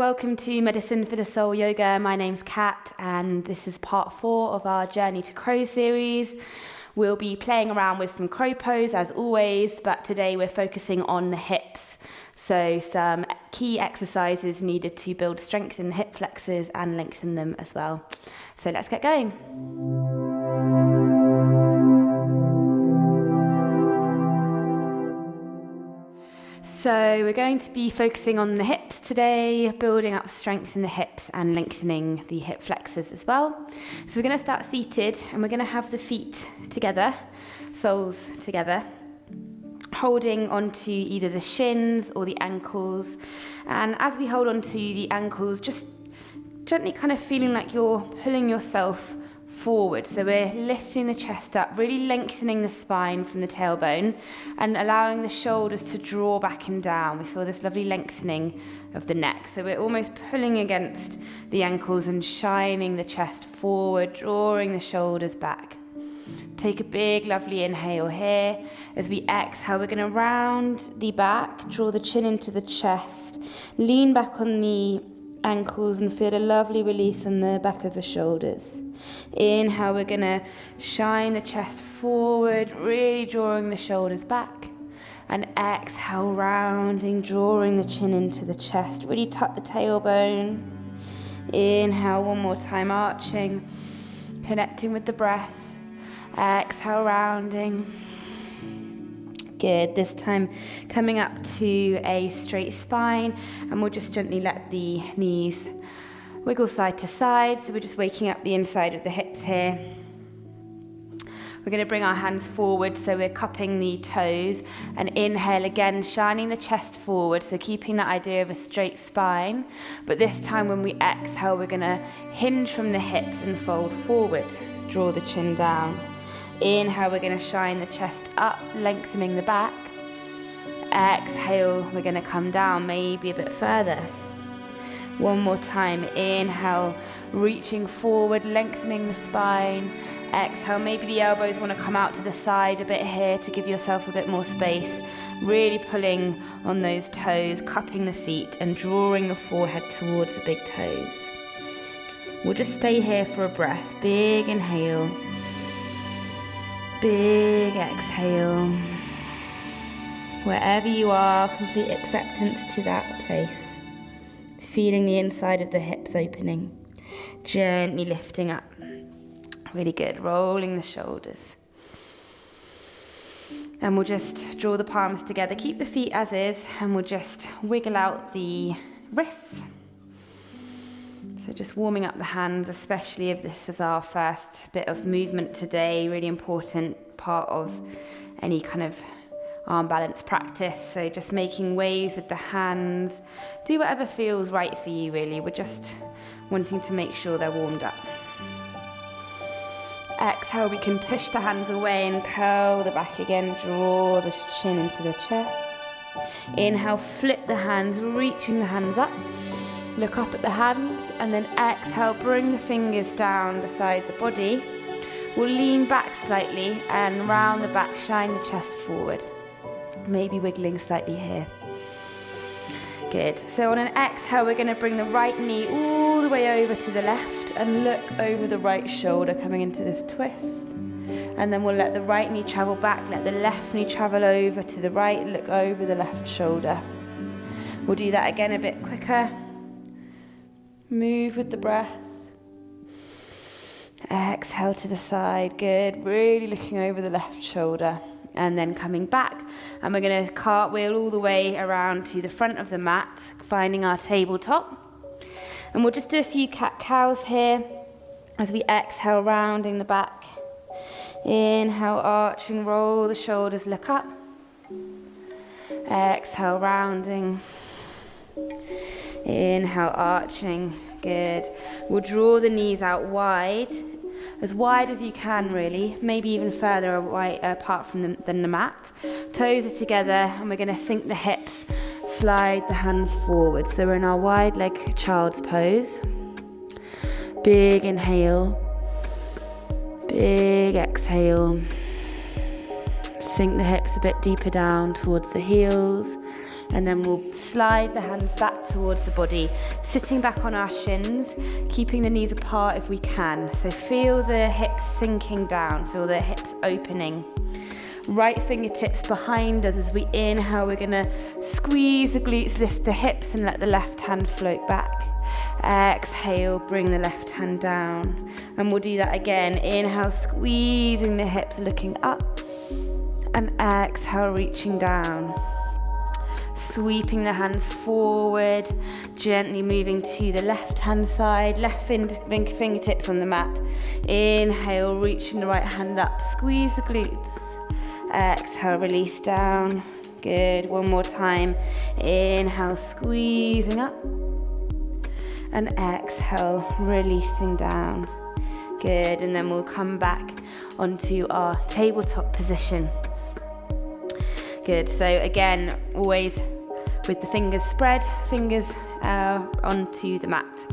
welcome to Medicine for the Soul Yoga. My name's Kat and this is part 4 of our Journey to Crow series. We'll be playing around with some crow pose as always, but today we're focusing on the hips. So some key exercises needed to build strength in the hip flexors and lengthen them as well. So let's get going. So we're going to be focusing on the hips today, building up strength in the hips and lengthening the hip flexors as well. So we're going to start seated and we're going to have the feet together, soles together, holding onto either the shins or the ankles. And as we hold onto the ankles, just gently kind of feeling like you're pulling yourself forward. So we're lifting the chest up, really lengthening the spine from the tailbone and allowing the shoulders to draw back and down. We feel this lovely lengthening of the neck. So we're almost pulling against the ankles and shining the chest forward, drawing the shoulders back. Take a big, lovely inhale here. As we exhale, we're going to round the back, draw the chin into the chest, lean back on the ankles and feel a lovely release on the back of the shoulders. Inhale, we're going to shine the chest forward, really drawing the shoulders back. And exhale, rounding, drawing the chin into the chest. Really tuck the tailbone. Inhale, one more time, arching, connecting with the breath. Exhale, rounding. Good. This time coming up to a straight spine, and we'll just gently let the knees wiggle side to side. So we're just waking up the inside of the hips here. We're going to bring our hands forward, so we're cupping the toes, and inhale again, shining the chest forward, so keeping that idea of a straight spine. But this time when we exhale, we're going to hinge from the hips and fold forward, draw the chin down. Inhale, we're going to shine the chest up, lengthening the back. Exhale, we're going to come down, maybe a bit further. One more time, inhale, reaching forward, lengthening the spine. Exhale, maybe the elbows want to come out to the side a bit here to give yourself a bit more space. Really pulling on those toes, cupping the feet and drawing the forehead towards the big toes. We'll just stay here for a breath. Big inhale. Big exhale. Wherever you are, complete acceptance to that place. Feeling the inside of the hips opening. Gently lifting up. Really good. Rolling the shoulders. And we'll just draw the palms together. Keep the feet as is, and we'll just wiggle out the wrists. So just warming up the hands, especially if this is our first bit of movement today, really important part of any kind of arm balance practice. So just making waves with the hands. Do whatever feels right for you, really. We're just wanting to make sure they're warmed up. Exhale, we can push the hands away and curl the back again, draw the chin into the chest. Inhale, flip the hands, reaching the hands up. Look up at the hands, and then exhale, bring the fingers down beside the body. We'll lean back slightly and round the back, shine the chest forward. Maybe wiggling slightly here. Good. So on an exhale, we're going to bring the right knee all the way over to the left and look over the right shoulder, coming into this twist. And then we'll let the right knee travel back, let the left knee travel over to the right, look over the left shoulder. We'll do that again a bit quicker. Move with the breath. Exhale to the side. Good. Really looking over the left shoulder. And then coming back. And we're going to cartwheel all the way around to the front of the mat, finding our tabletop. And we'll just do a few cat-cows here as we exhale, rounding the back. Inhale, arching, roll the shoulders, look up. Exhale, rounding. Inhale, arching. Good. We'll draw the knees out wide as you can, really. Maybe even further away, apart from than the mat. Toes are together, and we're going to sink the hips. Slide the hands forward. So we're in our wide leg child's pose. Big inhale. Big exhale. Sink the hips a bit deeper down towards the heels. And then we'll slide the hands back towards the body, sitting back on our shins, keeping the knees apart if we can. So feel the hips sinking down, feel the hips opening. Right fingertips behind us as we inhale, we're gonna squeeze the glutes, lift the hips and let the left hand float back. Exhale, bring the left hand down. And we'll do that again. Inhale, squeezing the hips, looking up. And exhale, reaching down. Sweeping the hands forward, gently moving to the left hand side, left fingertips on the mat. Inhale, reaching the right hand up, squeeze the glutes. Exhale, release down. Good, one more time. Inhale, squeezing up. And exhale, releasing down. Good, and then we'll come back onto our tabletop position. Good, so again, always with the fingers spread, fingers onto the mat.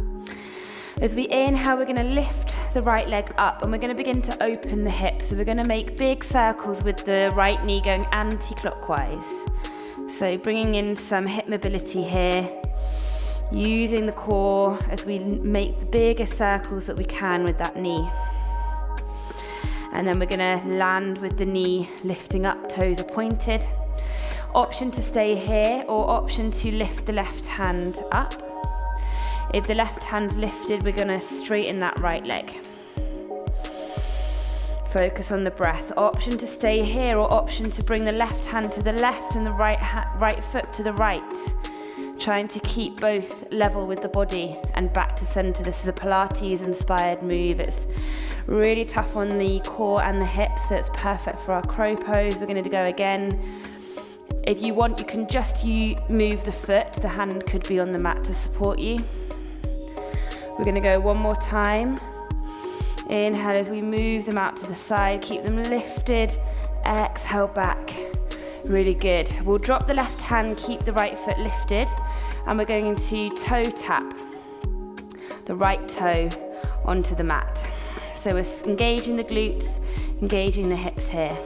As we inhale, we're going to lift the right leg up and we're going to begin to open the hips. So we're going to make big circles with the right knee going anti-clockwise. So bringing in some hip mobility here, using the core as we make the biggest circles that we can with that knee. And then we're going to land with the knee lifting up, toes are pointed. Option to stay here or option to lift the left hand up. If the left hand's lifted, we're going to straighten that right leg. Focus on the breath. Option to stay here or option to bring the left hand to the left and the right foot to the right. Trying to keep both level with the body and back to center. This is a Pilates inspired move. It's really tough on the core and the hips, so it's perfect for our crow pose. We're going to go again. If you want, you can just move the foot. The hand could be on the mat to support you. We're going to go one more time. Inhale as we move them out to the side. Keep them lifted. Exhale back. Really good. We'll drop the left hand, keep the right foot lifted, and we're going to toe tap the right toe onto the mat. So we're engaging the glutes, engaging the hips here.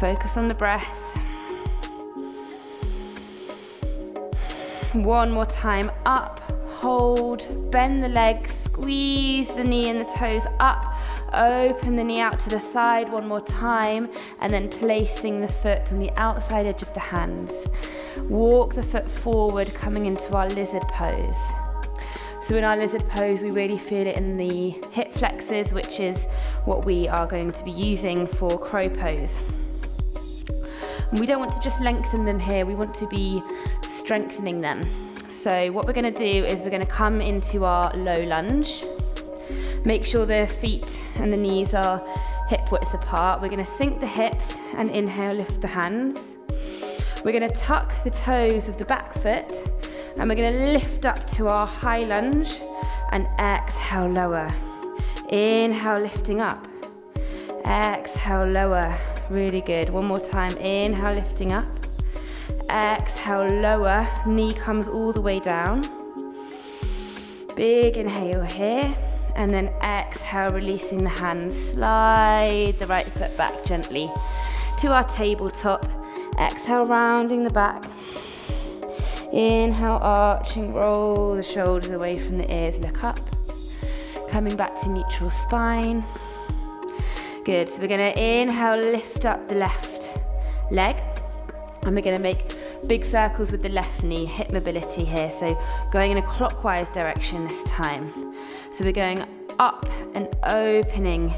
Focus on the breath. One more time, up, hold, bend the legs, squeeze the knee and the toes up, open the knee out to the side one more time, and then placing the foot on the outside edge of the hands. Walk the foot forward, coming into our lizard pose. So in our lizard pose, we really feel it in the hip flexors, which is what we are going to be using for crow pose. And we don't want to just lengthen them here, we want to be strengthening them. So what we're going to do is we're going to come into our low lunge. Make sure the feet and the knees are hip width apart. We're going to sink the hips and inhale, lift the hands. We're going to tuck the toes of the back foot and we're going to lift up to our high lunge and exhale, lower. Inhale, lifting up. Exhale, lower. Really good. One more time. Inhale, lifting up. Exhale, lower. Knee comes all the way down. Big inhale here. And then exhale, releasing the hands. Slide the right foot back gently to our tabletop. Exhale, rounding the back. Inhale, arching, roll the shoulders away from the ears, look up. Coming back to neutral spine. Good, so we're gonna inhale, lift up the left leg. And we're gonna make big circles with the left knee, hip mobility here. So going in a clockwise direction this time. So we're going up and opening.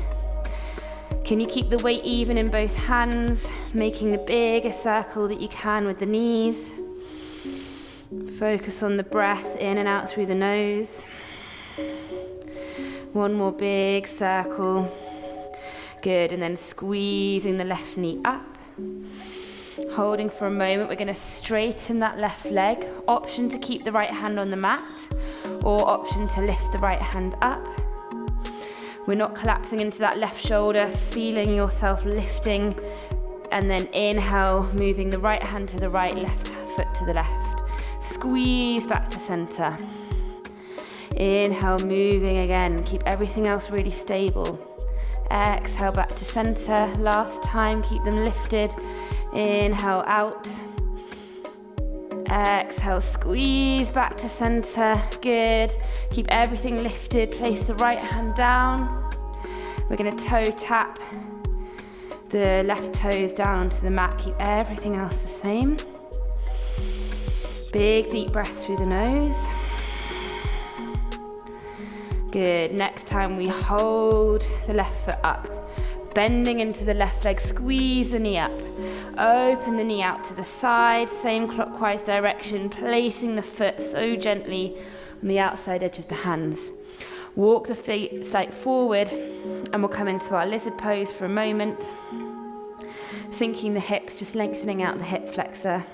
Can you keep the weight even in both hands, making the biggest circle that you can with the knees. Focus on the breath in and out through the nose. One more big circle. Good, and then squeezing the left knee up. Holding for a moment, we're going to straighten that left leg. Option to keep the right hand on the mat, or option to lift the right hand up. We're not collapsing into that left shoulder, feeling yourself lifting, and then inhale, moving the right hand to the right, left foot to the left. Squeeze back to center. Inhale, moving again. Keep everything else really stable. Exhale, back to center. Last time, keep them lifted. Inhale, out. Exhale, squeeze back to center. Good. Keep everything lifted. Place the right hand down. We're going to toe tap the left toes down onto the mat. Keep everything else the same. Big deep breaths through the nose. Good. Next time we hold the left foot up. Bending into the left leg, squeeze the knee up. Open the knee out to the side, same clockwise direction, placing the foot so gently on the outside edge of the hands. Walk the feet slightly forward and we'll come into our lizard pose for a moment. Sinking the hips, just lengthening out the hip flexor.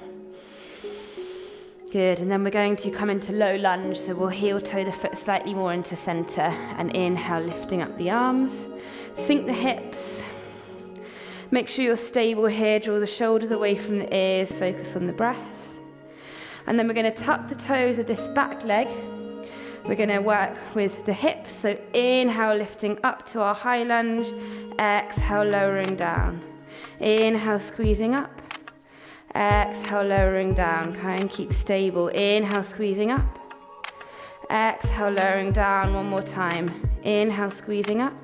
Good, and then we're going to come into low lunge, so we'll heel toe the foot slightly more into center and inhale, lifting up the arms. Sink the hips. Make sure you're stable here, draw the shoulders away from the ears, focus on the breath. And then we're going to tuck the toes of this back leg. We're going to work with the hips, so inhale, lifting up to our high lunge, exhale, lowering down. Inhale, squeezing up. Exhale, lowering down. Try and keep stable. Inhale, squeezing up. Exhale, lowering down. One more time. Inhale, squeezing up.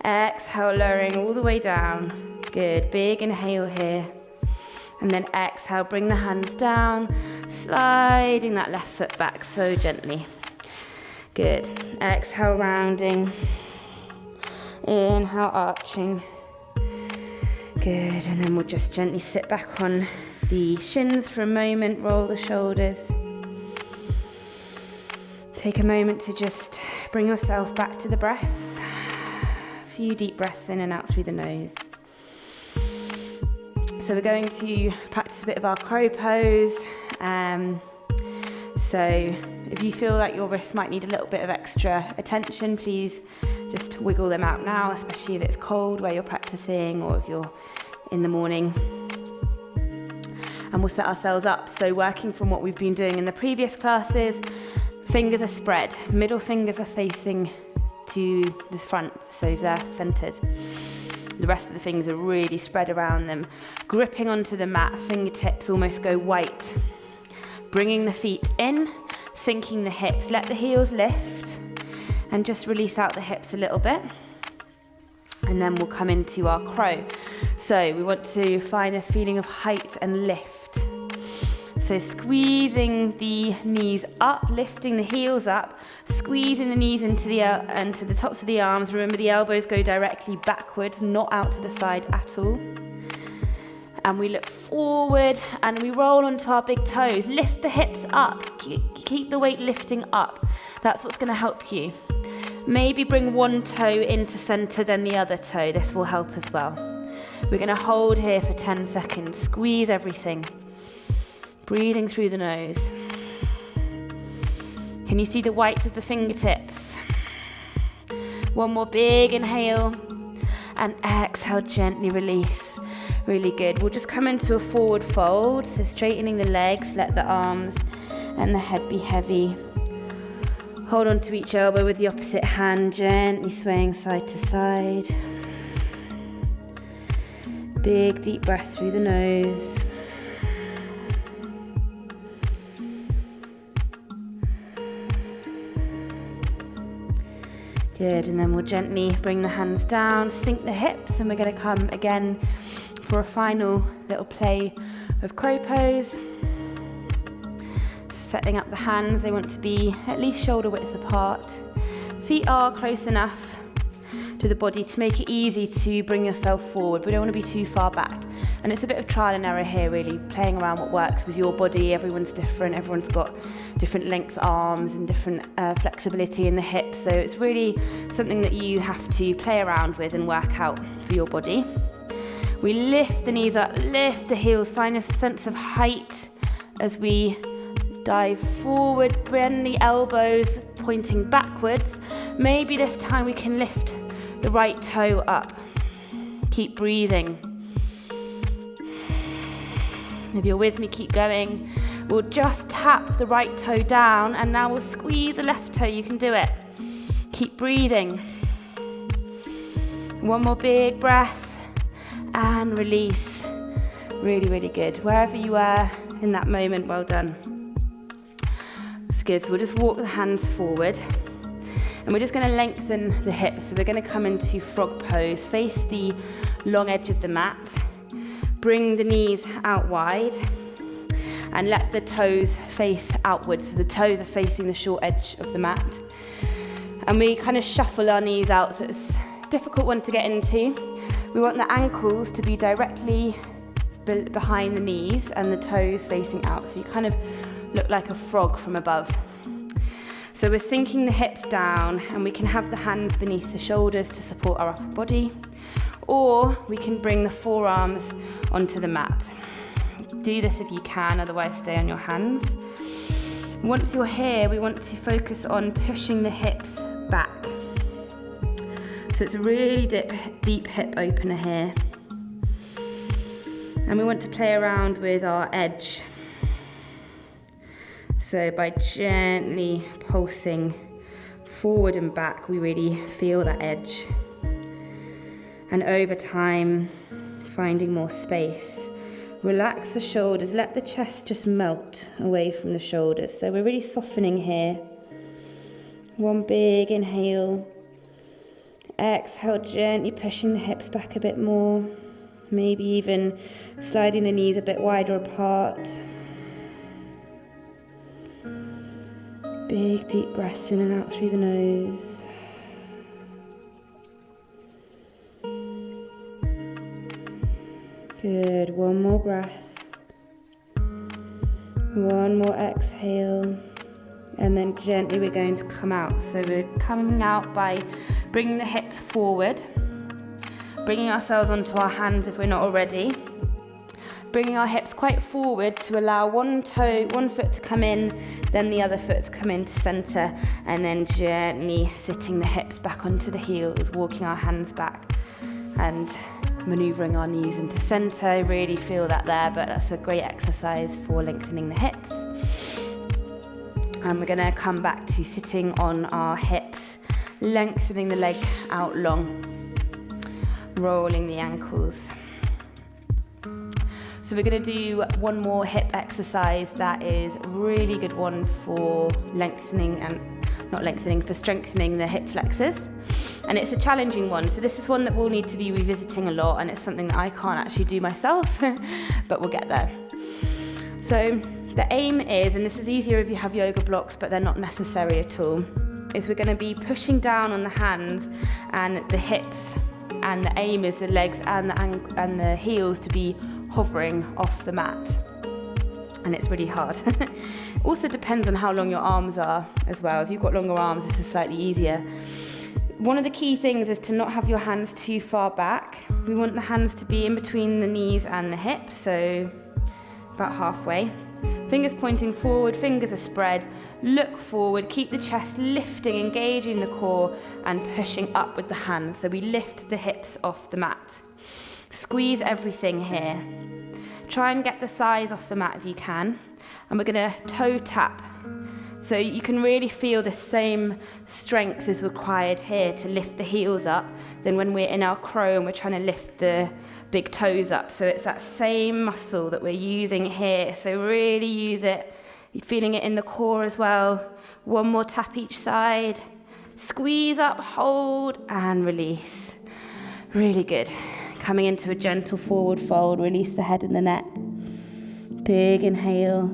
Exhale, lowering all the way down. Good. Big inhale here. And then exhale, bring the hands down, sliding that left foot back so gently. Good. Exhale, rounding. Inhale, arching. Good, and then we'll just gently sit back on the shins for a moment, roll the shoulders. Take a moment to just bring yourself back to the breath. A few deep breaths in and out through the nose. So we're going to practice a bit of our crow pose. So if you feel like your wrists might need a little bit of extra attention, please just wiggle them out now, especially if it's cold where you're practicing or if you're in the morning. And we'll set ourselves up. So working from what we've been doing in the previous classes, fingers are spread, middle fingers are facing to the front, so they're centered. The rest of the fingers are really spread around them. Gripping onto the mat, fingertips almost go white. Bringing the feet in, sinking the hips. Let the heels lift and just release out the hips a little bit. And then we'll come into our crow. So we want to find this feeling of height and lift. So squeezing the knees up, lifting the heels up, squeezing the knees into the tops of the arms. Remember, the elbows go directly backwards, not out to the side at all. And we look forward and we roll onto our big toes. Lift the hips up. Keep the weight lifting up. That's what's going to help you. Maybe bring one toe into center, then the other toe. This will help as well. We're going to hold here for 10 seconds. Squeeze everything. Breathing through the nose. Can you see the whites of the fingertips? One more big inhale. And exhale, gently release. Really good. We'll just come into a forward fold. So straightening the legs, let the arms and the head be heavy. Hold on to each elbow with the opposite hand, gently swaying side to side. Big deep breath through the nose. Good, and then we'll gently bring the hands down, sink the hips, and we're going to come again for a final little play of crow pose. Setting up the hands, they want to be at least shoulder width apart. Feet are close enough to the body to make it easy to bring yourself forward. We don't want to be too far back. And it's a bit of trial and error here, really, playing around what works with your body. Everyone's different, everyone's got different length arms and different flexibility in the hips. So it's really something that you have to play around with and work out for your body. We lift the knees up, lift the heels, find this sense of height as we dive forward, bend the elbows pointing backwards. Maybe this time we can lift the right toe up. Keep breathing. If you're with me, keep going. We'll just tap the right toe down and now we'll squeeze the left toe. You can do it. Keep breathing. One more big breath and release. Really, really good. Wherever you are, in that moment. Well done. That's good. So we'll just walk the hands forward. And we're just going to lengthen the hips. So we're going to come into frog pose. Face the long edge of the mat. Bring the knees out wide. And let the toes face outwards. So the toes are facing the short edge of the mat. And we kind of shuffle our knees out. So it's a difficult one to get into. We want the ankles to be directly behind the knees and the toes facing out. So you kind of look like a frog from above. So we're sinking the hips down, and we can have the hands beneath the shoulders to support our upper body, or we can bring the forearms onto the mat. Do this if you can, otherwise stay on your hands. Once you're here, we want to focus on pushing the hips back. So it's a really deep hip opener here. And we want to play around with our edge. So by gently pulsing forward and back, we really feel that edge. And over time, finding more space. Relax the shoulders, let the chest just melt away from the shoulders. So we're really softening here. One big inhale. Exhale, gently pushing the hips back a bit more. Maybe even sliding the knees a bit wider apart. Big deep breaths in and out through the nose. Good, one more breath. One more exhale. And then gently we're going to come out. So we're coming out by bringing the hips forward. Bringing ourselves onto our hands if we're not already. Bringing our hips quite forward to allow one foot to come in, then the other foot to come into center, and then gently sitting the hips back onto the heels, walking our hands back and maneuvering our knees into center. Really feel that there, but that's a great exercise for lengthening the hips. And we're going to come back to sitting on our hips, lengthening the leg out long, rolling the ankles. So we're going to do one more hip exercise that is a really good one for for strengthening the hip flexors. And it's a challenging one. So this is one that we'll need to be revisiting a lot, and it's something that I can't actually do myself, but we'll get there. So the aim is, and this is easier if you have yoga blocks, but they're not necessary at all, is we're going to be pushing down on the hands and the hips, and the aim is the legs and the heels to be hovering off the mat, and it's really hard. Also depends on how long your arms are as well. If you've got longer arms, this is slightly easier. One of the key things is to not have your hands too far back. We want the hands to be in between the knees and the hips, so about halfway. Fingers pointing forward, fingers are spread. Look forward, keep the chest lifting, engaging the core, and pushing up with the hands. So we lift the hips off the mat. Squeeze everything here. Try and get the thighs off the mat if you can. And we're going to toe tap. So you can really feel the same strength is required here to lift the heels up than when we're in our crow and we're trying to lift the big toes up. So it's that same muscle that we're using here. So really use it. You're feeling it in the core as well. One more tap each side. Squeeze up, hold, and release. Really good. Coming into a gentle forward fold, release the head and the neck. Big inhale.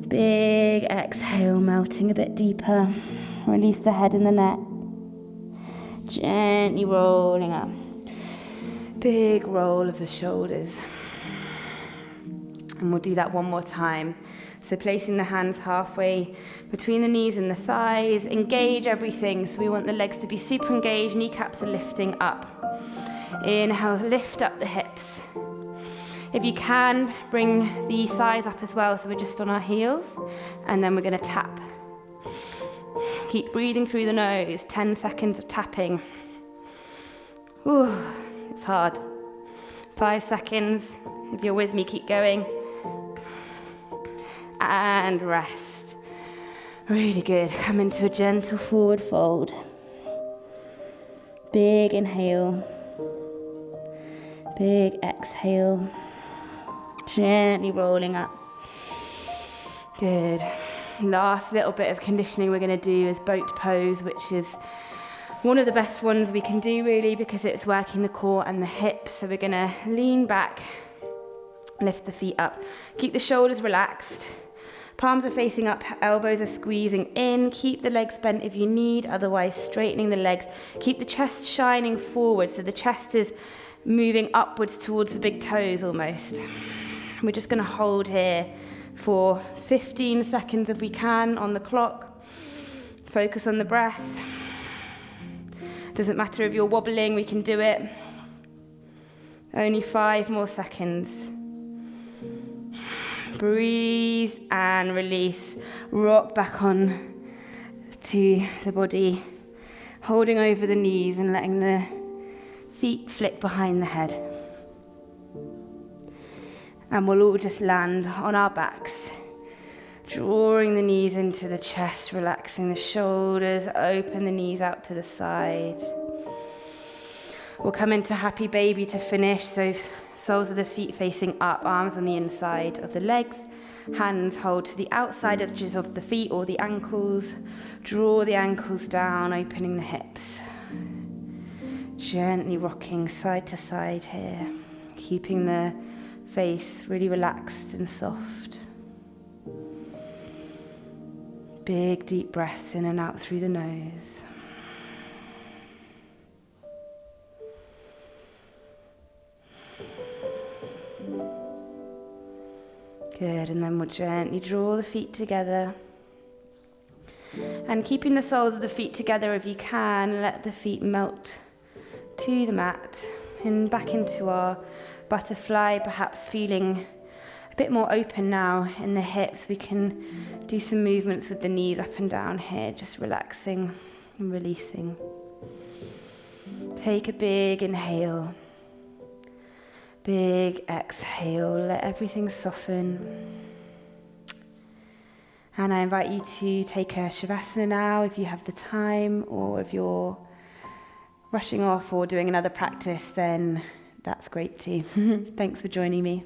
Big exhale, melting a bit deeper. Release the head and the neck. Gently rolling up. Big roll of the shoulders. And we'll do that one more time. So placing the hands halfway between the knees and the thighs. Engage everything. So we want the legs to be super engaged. Kneecaps are lifting up. Inhale, lift up the hips. If you can, bring the thighs up as well, so we're just on our heels. And then we're going to tap. Keep breathing through the nose. 10 seconds of tapping. Ooh, it's hard. 5 seconds. If you're with me, keep going. And rest. Really good. Come into a gentle forward fold. Big inhale. Big exhale. Gently rolling up. Good. Last little bit of conditioning we're going to do is boat pose, which is one of the best ones we can do really because it's working the core and the hips. So we're going to lean back, lift the feet up, keep the shoulders relaxed. Palms are facing up, elbows are squeezing in. Keep the legs bent if you need, otherwise straightening the legs. Keep the chest shining forward, so the chest is moving upwards towards the big toes almost. We're just going to hold here for 15 seconds if we can on the clock. Focus on the breath. Doesn't matter if you're wobbling, we can do it. Only 5 more seconds. Breathe and release. Rock back on to the body, holding over the knees and letting the feet flick behind the head. And we'll all just land on our backs, drawing the knees into the chest, relaxing the shoulders, open the knees out to the side. We'll come into happy baby to finish, so soles of the feet facing up, arms on the inside of the legs, hands hold to the outside edges of the feet or the ankles. Draw the ankles down, opening the hips. Gently rocking side to side here, keeping the face really relaxed and soft. Big deep breaths in and out through the nose. Good, and then we'll gently draw the feet together. And keeping the soles of the feet together if you can, let the feet melt to the mat and back into our butterfly, perhaps feeling a bit more open now in the hips. We can do some movements with the knees up and down here, just relaxing and releasing. Take a big inhale. Big exhale, let everything soften. And I invite you to take a Shavasana now if you have the time, or if you're rushing off or doing another practice, then that's great too. Thanks for joining me.